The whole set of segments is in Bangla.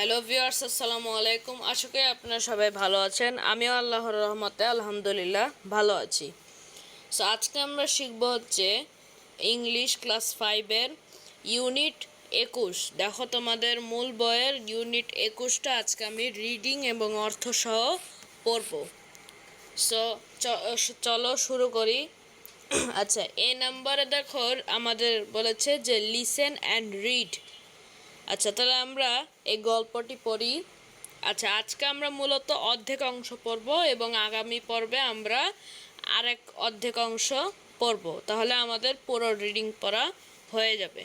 হ্যালো ভিউয়ার্স, আসসালামু আলাইকুম। আশা করি আপনারা সবাই ভালো আছেন। আমিও আল্লাহর রহমতে আলহামদুলিল্লাহ ভালো আছি। সো আজকে আমরা শিখব হচ্ছে ইংলিশ ক্লাস 5-এর ইউনিট 21। দেখো, তোমাদের মূল বইয়ের ইউনিট 21টা আজকে আমি রিডিং এবং অর্থ সহ পড়ব। সো চলো শুরু করি। আচ্ছা, এই নাম্বারে দেখো আমাদের বলেছে যে লিসেন অ্যান্ড রিড। আচ্ছা, তাহলে আমরা এই গল্পটি পড়ি। আচ্ছা, আজকে আমরা মূলত অর্ধেক অংশ পড়ব এবং আগামী পর্বে আমরা আরেক অর্ধেক অংশ পড়ব, তাহলে আমাদের পুরো রিডিং পড়া হয়ে যাবে।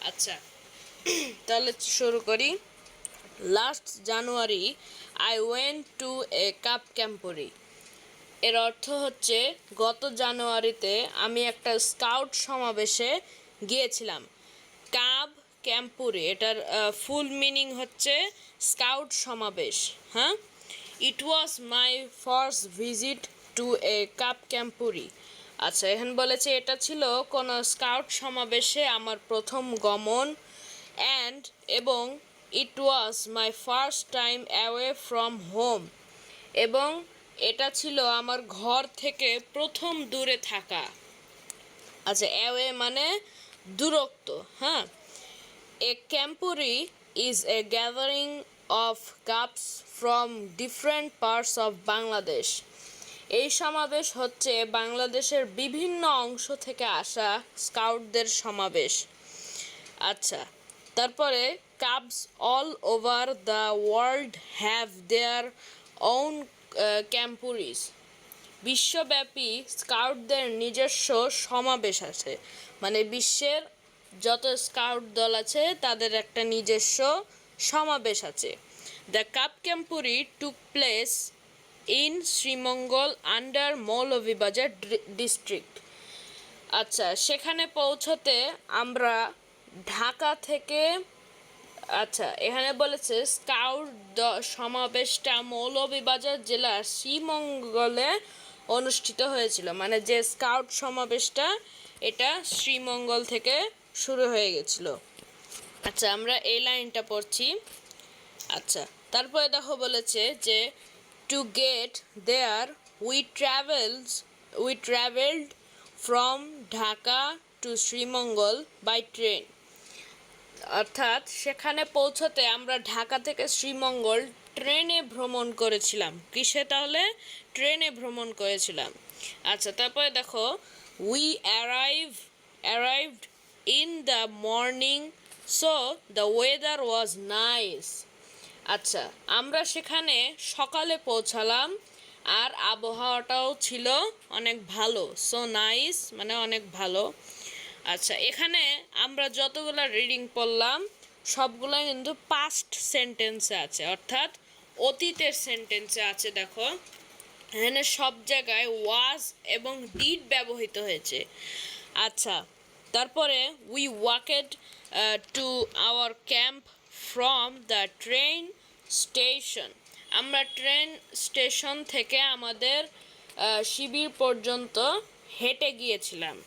আচ্ছা, তাহলে শুরু করি। Last January I went to a cub camporee. এর অর্থ হচ্ছে গত জানুয়ারিতে আমি একটা স্কাউট সমাবেশে গিয়েছিলাম। কাব ক্যাম্পুরি, এটার ফুল মিনিং হচ্ছে স্কাউট সমাবেশ। হ্যাঁ, it was my first visit to a cub camporee. আচ্ছা, এখানে বলেছে এটা ছিল কোনো স্কাউট সমাবেশে আমার প্রথম গমন। এবং it was my first time away from home, এবং এটা ছিল আমার ঘর থেকে প্রথম দূরে থাকা। আচ্ছা, অ্যাওয়ে মানে দূরত্ব। হ্যাঁ, A campuri is a gathering of Kaps from different parts of Bangladesh. এই সমাবেশ হচ্ছে বাংলাদেশের বিভিন্ন অংশ থেকে আসা স্কাউটদের সমাবেশ। আচ্ছা, তারপরে cubs all over the world have their own camporees. বিশ্বব্যাপী স্কাউটদের নিজস্ব সমাবেশ আছে, মানে বিশ্বের যত স্কাউট দল আছে তাদের একটা নিজস্ব সমাবেশ আছে। The cup ক্যাম্পুরি took place in Sreemangal under Moulvibazar district. আচ্ছা, সেখানে পৌঁছতে আমরা ঢাকা থেকে, আচ্ছা এখানে বলেছে স্কাউট সমাবেশটা মৌলভীবাজার জেলার শ্রীমঙ্গলে অনুষ্ঠিত হয়েছিল, মানে যে স্কাউট সমাবেশটা এটা শ্রীমঙ্গল থেকে শুরু হয়ে গেছিল। আচ্ছা, আমরা এই লাইনটা পড়ছি। আচ্ছা, তারপরে দেখো বলেছে যে to get there we travelled from Dhaka to Srimangal by train. অর্থাৎ সেখানে পৌঁছতে আমরা ঢাকা থেকে শ্রীমঙ্গল ট্রেনে ভ্রমণ করেছিলাম। কিসে তাহলে? ট্রেনে ভ্রমণ করেছিলাম। আচ্ছা, তারপরে দেখো we arrived in the morning so the weather was nice. আচ্ছা, আমরা সেখানে সকালে পৌঁছালাম আর আবহাওয়াটাও ছিল অনেক ভালো। সো নাইস মানে অনেক ভালো। আচ্ছা, এখানে আমরা যতগুলো রিডিং পড়লাম সবগুলো কিন্তু পাস্ট সেন্টেন্সে আছে, অর্থাৎ অতীতের সেন্টেন্সে আছে। দেখো এখানে সব জায়গায় ওয়াজ এবং ডিড ব্যবহৃত হয়েছে। আচ্ছা, তারপরে we walked to our camp from the train station. আমরা ট্রেন স্টেশন থেকে আমাদের শিবির পর্যন্ত হেঁটে গিয়েছিলাম।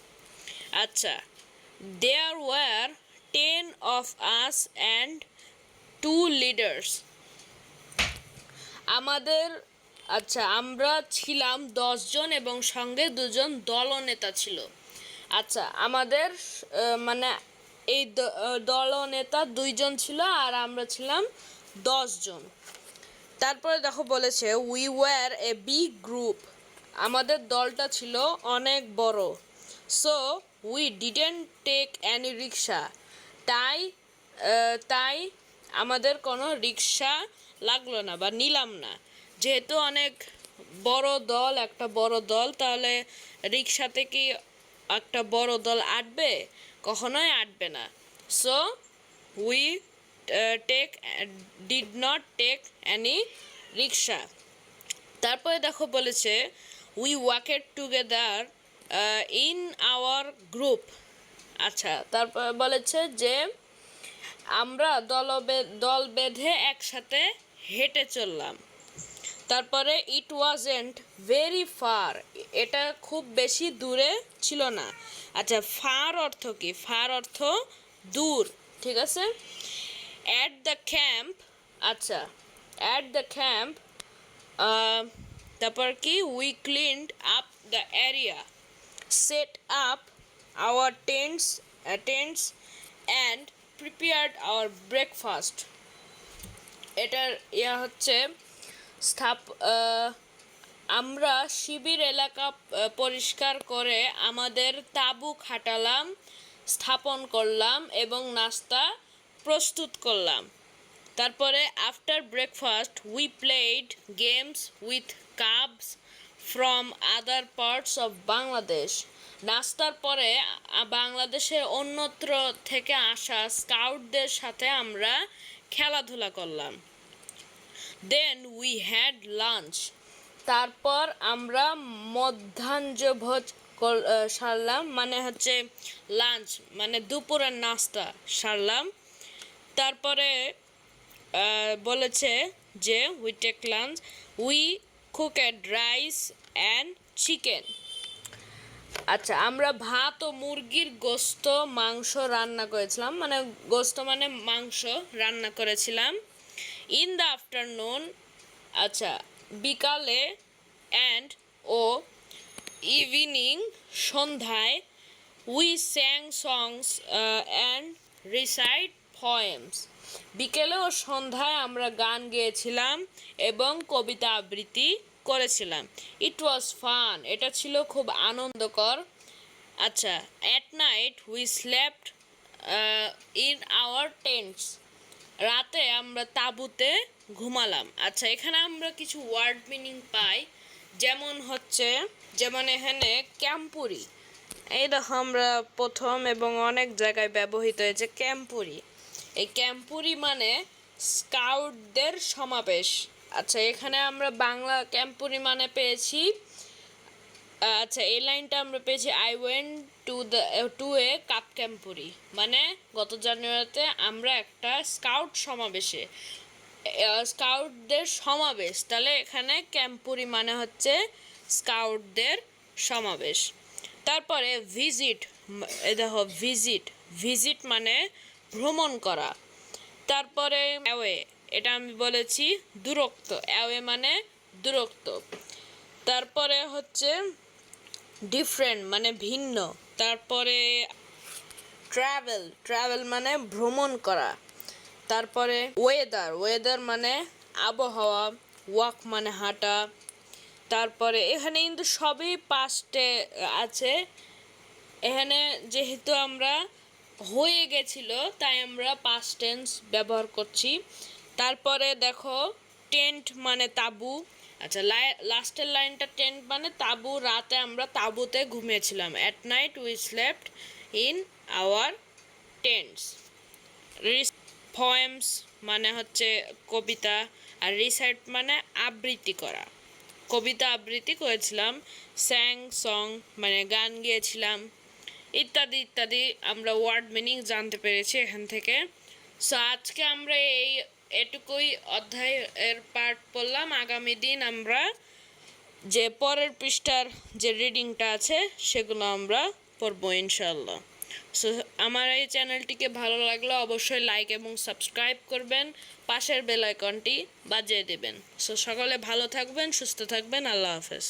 আচ্ছা, there were 10 of us and 2 leaders. আমরা ছিলাম 10 জন এবং সঙ্গে 2 জন দলনেতা ছিল। আচ্ছা, আমাদের মানে এই দলনেতা 2 জন ছিল আর আমরা ছিলাম 10 জন। তারপরে দেখো বলেছে we were a big group. আমাদের দলটা ছিল অনেক বড়। So we didn't take any rickshaw. তাই আমাদের কোনো রিক্সা লাগলো না বা নিলাম না। যেহেতু অনেক বড় দল, একটা বড় দল, তাহলে রিক্সাতে কি একটা বড় দল আটবে? কখনোই আটবে না। So we did not take any rickshaw. তারপরে দেখো বলেছে we walked together in our group. আচ্ছা, তারপরে বলেছে যে আমরা দল বেঁধে একসাথে হেঁটে চললাম। তারপরে ইট ওয়াজেন্ট ভেরি ফার, এটা খুব বেশি দূরে ছিল না। আচ্ছা, ফার অর্থ কি? ফার অর্থ দূর, ঠিক আছে। অ্যাট দ্য ক্যাম্প আচ্ছা, at the camp, তারপর কি, we cleaned up the area, set up our tents and prepared our breakfast. এটার হচ্ছে স্থাপ আমরা শিবির এলাকা পরিষ্কার করে আমাদের তাঁবু খাটালাম, স্থাপন করলাম এবং নাস্তা প্রস্তুত করলাম। তারপরে after breakfast we played games with cubs from other parts of Bangladesh. নাস্তার পরে বাংলাদেশের অন্যত্র থেকে আসা স্কাউটদের সাথে আমরা খেলাধুলা করলাম। Then we had lunch. তারপর আমরা মধ্যাহ্নভোজ সারলাম, মানে হচ্ছে লাঞ্চ মানে দুপুরের নাস্তা সারলাম। তারপরে বলেছে যে we take lunch, we cooked rice and chicken. আচ্ছা, আমরা ভাত ও মুরগির গোস্ত মাংস রান্না করেছিলাম, মানে গোস্ত মানে মাংস রান্না করেছিলাম। ইন দ্য আফটারনুন, আচ্ছা বিকালে, অ্যান্ড ও ইভিনিং সন্ধ্যায়, we স্যাং songs and recite poems. বিকেলে ও সন্ধ্যায় আমরা গান গেয়েছিলাম এবং কবিতা আবৃত্তি করেছিলাম। ইট ওয়াজ ফান, এটা ছিল খুব আনন্দকর। আচ্ছা, at night we slept in our tents. রাতে আমরা তাঁবুতে ঘুমালাম। আচ্ছা, এখানে আমরা কিছু ওয়ার্ড মিনিং পাই, যেমন এখানে ক্যাম্পুরি, এই দেখো আমরা প্রথম এবং অনেক জায়গায় ব্যবহৃত হয়েছে ক্যাম্পুরি। এই ক্যাম্পুরি মানে স্কাউটদের সমাবেশ। আচ্ছা, এখানে আমরা বাংলা ক্যাম্পুরি মানে পেয়েছি, আচ্ছা এই লাইনটা আমরা পেয়েছি, I went to a cub ক্যাম্পুরি, মানে গত জানুয়ারিতে আমরা একটা স্কাউটদের সমাবেশ, তাহলে এখানে ক্যাম্পুরি মানে হচ্ছে স্কাউটদের সমাবেশ। তারপরে ভিজিট, দেখো ভিজিট মানে ভ্রমণ করা। তারপরে অ্যাওয়ে, এটা আমি বলেছি দূরত্ব, অ্যাওয়ে মানে দূরত্ব। তারপরে হচ্ছে ডিফারেন্ট মানে ভিন্ন। তারপরে ট্রাভেল মানে ভ্রমণ করা। তারপরে ওয়েদার মানে আবহাওয়া, ওয়াক মানে হাঁটা। তারপরে এখানে কিন্তু সবই পাস্টে আছে, এখানে যেহেতু আমরা হয়ে গেছিল তাই আমরা পাস্ট টেন্স ব্যবহার করছি। তারপরে দেখো টেন্ট মানে তাঁবু। আচ্ছা, লাস্টের লাইনটা টেন্ট মানে তাঁবু, রাতে আমরা তাঁবুতে ঘুমিয়েছিলাম। At night we slept in our tents. Poems মানে হচ্ছে কবিতা, আর রিসাইট মানে আবৃত্তি করা, কবিতা আবৃত্তি করেছিলাম। স্যাং সং মানে গান গেয়েছিলাম, ইত্যাদি ইত্যাদি আমরা ওয়ার্ড মিনিং জানতে পেরেছি এখান থেকে। সো আজকে আমরা এটুকুই অধ্যায়ের পার্ট পড়লাম। আগামী দিন আমরা যে পরের পৃষ্ঠার যে রিডিংটা আছে সেগুলো আমরা পড়বো ইনশাআল্লাহ। সো আমার এই চ্যানেলটিকে ভালো লাগলে অবশ্যই লাইক এবং সাবস্ক্রাইব করবেন, পাশের বেল আইকনটি বাজিয়ে দেবেন। সো সকলে ভালো থাকবেন, সুস্থ থাকবেন, আল্লাহ হাফেজ।